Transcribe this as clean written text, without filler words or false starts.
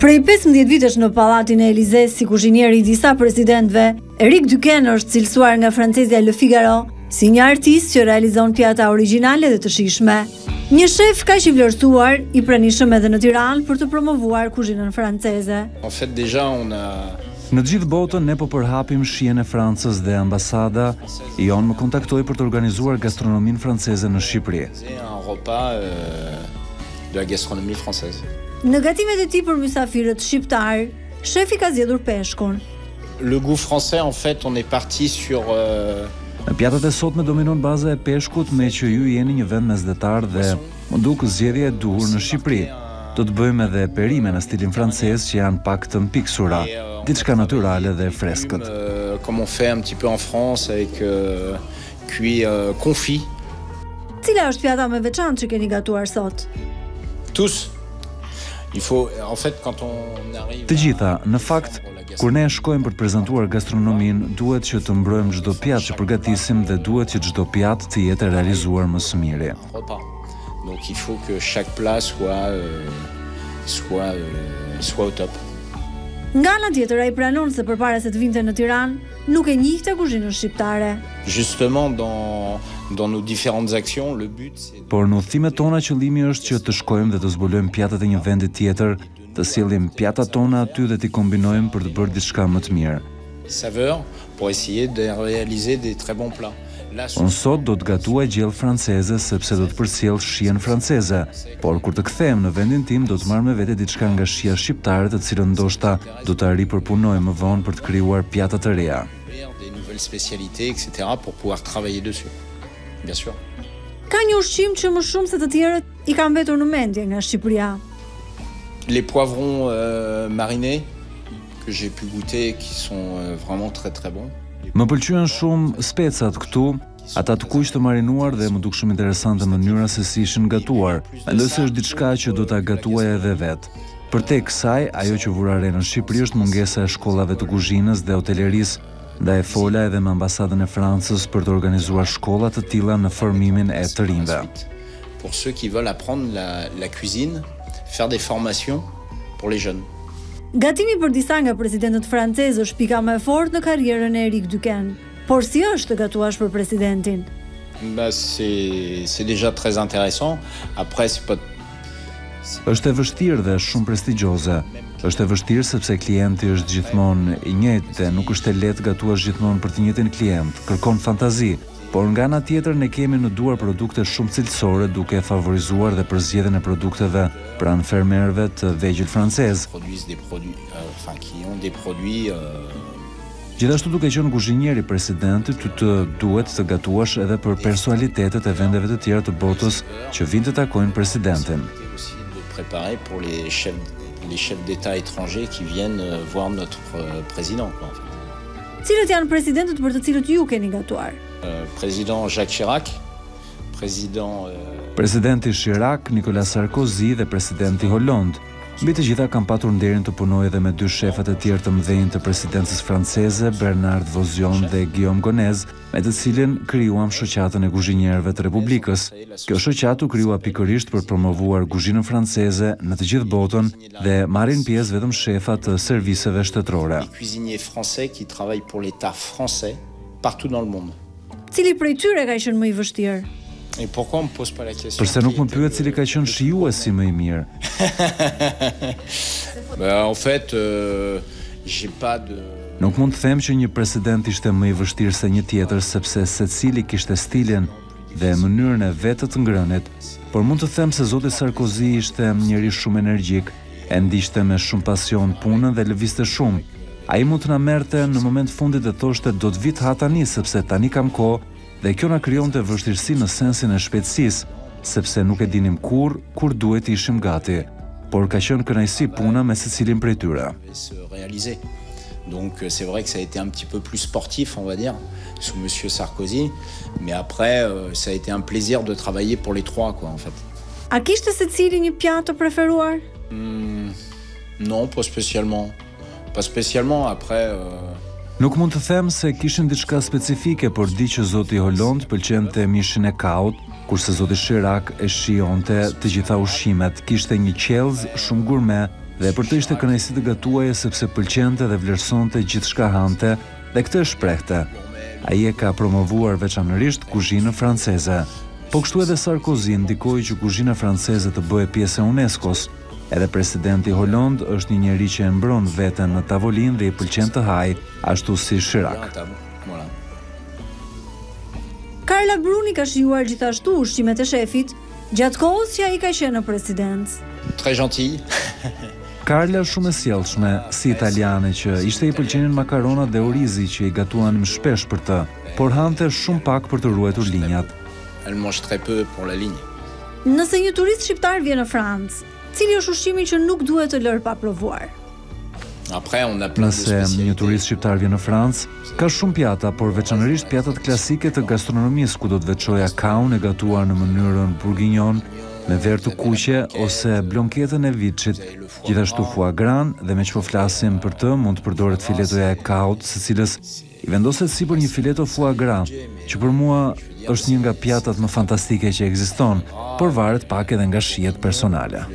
Prej 15 vitesh në pallatin e Elizes si kuzhinier i disa presidentëve, Eric Duquesne është cilësuar nga francezja Le Figaro si një artist që realizon pjata origjinale dhe të shijshme. Një shef kaq i vlerësuar, i pranishëm edhe në Tiranë për të promovuar kuzhinën franceze. En fait déjà on a Në gjithë botën ne po përhapim shijen e Francës dhe ambasada jonë më kontaktoi për të organizuar gastronominë franceze në Shqipëri. un repas de la gastronomie française. Në gatimet e tij për mysafirët shqiptar, shefi ka zgjedhur peshkun. Le goût français en fait on est parti sur Në pjatat e sotme dominon baza e peshkut me që ju jeni një vend mesdhetar dhe më duk zgjedhja e duhur në Shqipëri. Do të bëjmë edhe perime në stilin francez që janë pak të mpiksura, diçka natyrale dhe freskët. Comme on fait un petit peu en France avec cuit confit. Cila është pjata më e veçantë që keni gatuar sot? Tous. Il faut en fait quand on arrive Të gjitha, në fakt, kur ne shkojmë për të prezantuar gastronominë, duhet që të mbrojmë çdo pjatë që përgatisim dhe duhet që çdo pjatë të jetë realizuar më së miri. repas. Donc il faut que chaque plat soit au top. Nga ana tjetër, ai pranon se përpara se të vinte në Tiranë, nuk e njihte kuzhinën shqiptare. Justement dans nos différentes actions, le but c'est Por në udhëtimet tona qëllimi është që të shkojmë dhe të zbulojmë pjatat e një vendi tjetër, të sjellim pjatat tona aty dhe t'i kombinojmë për të bërë diçka më të mirë. saveur pour essayer de réaliser des très bons plats. Là, Unë sot do të gatuaj gjellë franceze sepse do të përcjell shijen franceze, por kur të kthehem në vendin tim do të marr me vete diçka nga shija shqiptare, të cilën ndoshta do ta ripërpunoj më vonë për të krijuar pjata të reja. des nouvelles spécialités, etc. pour pouvoir travailler dessus. Bien sûr. Ka një ushqim që më shumë se të tjerët i ka mbetur në mendje nga Shqipëria. Les poivrons marinés que j'ai pu goûter qui sont vraiment très très bons. Më pëlqyen shumë specat këtu, ata të kuq të marinuar dhe më duk shumë interesante mënyra se si ishin gatuar. Mendoj se është diçka që do ta gatuaj edhe vet. Përtek kësaj, ajo që vura re në Shqipëri është mungesa e shkollave të kuzhinës dhe hotelerisë, ndaj fola edhe me ambasadën e Francës për të organizuar shkolla të tilla në formimin e të rinjve. Pour ceux qui veulent apprendre la cuisine, faire des formations pour les jeunes. Gatimi për disa nga presidentët francezë është pika më e fortë në karrierën e Eric Duquesne. Por si është të gatuash për presidentin? Bah c'est déjà très intéressant. Après c'est pas Është e vështirë dhe shumë prestigjioze. Është e vështirë sepse klienti është gjithmonë i njëjtë dhe nuk është e lehtë gatuash gjithmonë për të njëjtin klient. Kërkon fantazi. Por nga ana tjetër ne kemi në duar produkte shumë cilësore duke favorizuar dhe përzgjedhjen e produkteve pranë fermerëve të vegjël francez. produisent des produits qui ont des produits Gjithashtu duke qenë kuzhinier i presidentit, ty të duhet të gatuash edhe për personalitetet e vendeve të tjera të botës që vinë të takojnë presidentin. aussi de préparer pour les chefs d'État étrangers qui viennent voir notre président quoi, en fait. Cilët janë presidentët për të cilët ju keni gatuar? Président Jacques Chirac, président Presidenti Chirac, Nicolas Sarkozy dhe presidenti Hollande. Mbi të gjitha kam patur nderin të punoj edhe me dy shefat e tjerë të mëdhenj të presidencës franceze, Bernard Vauzion dhe Guillaume Gonez, me të cilin krijuam shoqatën e kuzhinierëve të Republikës. Kjo shoqatë u krijua pikërisht për promovuar kuzhinën franceze në të gjithë botën dhe marrin pjesë vetëm shefat të serviseve shtetërore. les cuisiniers français qui travaillent pour l'État français partout dans le monde. Cili prej tyre ka qenë më i vështirë? Et pourquoi on me pose pas la question? Përse nuk më pyet cili ka qenë shijuesi më i mirë. En fait, j'ai pas de Nuk mund të them që një president ishte më i vështirë se një tjetër sepse secili kishte stilin dhe mënyrën e vetë të ngrënit, por mund të them se zoti Sarkozy ishte njëri shumë energjik, e ndiqte me shumë pasion punën dhe lëvizte shumë. Ai mund të na merrte në moment fundit dhe thoshte do të vi ha tani sepse tani kam kohë, dhe kjo na krijonte vështirësi në sensin e shpejtësisë, sepse nuk e dinim kur duhet ishim gati, por ka qenë kënaqësi puna me secilin prej tyre. se réaliser. Donc c'est vrai que ça a été un petit peu plus sportif, on va dire, sous Monsieur Sarkozy, mais après ça a été un plaisir de travailler pour les trois quoi en fait. A kishte secili një pjatë të preferuar? Non, pas spécialement. Pas spécialement après Nuk mund të them se kishin diçka specifike, por di që zoti Hollande pëlqente mishin e kaut, kurse zoti Chirac e shijonte të gjitha ushqimet, kishte një qellz shumë gurme dhe për të ishte kënaqësi të gatuaje sepse pëlqente dhe vlerësonte gjithçka hante dhe këtë e shprehte. Ai e ka promovuar veçanërisht kuzhinën franceze. Po kështu edhe Sarkozy ndikoi që kuzhina franceze të bëhej pjesë e UNESCO-s. Edhe presidenti Hollande është një njeri që e mbron veten në tavolinë dhe i pëlqen të hajë, ashtu si Chirac. Carla Bruni ka shijuar gjithashtu ushqimet e shefit gjatë kohës që ai ka qenë në presidencë. Très gentil. Carla shumë e sjellshme, si italiane që ishte i pëlqenin makaronat dhe orizi që i gatuan më shpesh për të, por hante shumë pak për të ruajtur linjat. Elle mange très peu pour la ligne. Nëse një turist shqiptar vjen në Francë, cili është ushqimi që nuk duhet të lërë pa provuar? Après, on a plein de Nëse një spécialités. turist shqiptar vjen në Francë, ka shumë pjata, por veçanërisht pjatat klasike të gastronomisë, ku do të veçoja kaun e gatuar në mënyrën bourguignon, me verë të kuqe ose blonketën e vitçit, gjithashtu foie gras dhe me që po flasim për të, mund të përdoret filetoja e kaut, së cilës i vendoset sipër një fileto foie gras, që për mua është një nga pjatat më fantastike që ekziston, por varet pak edhe nga shijet personale.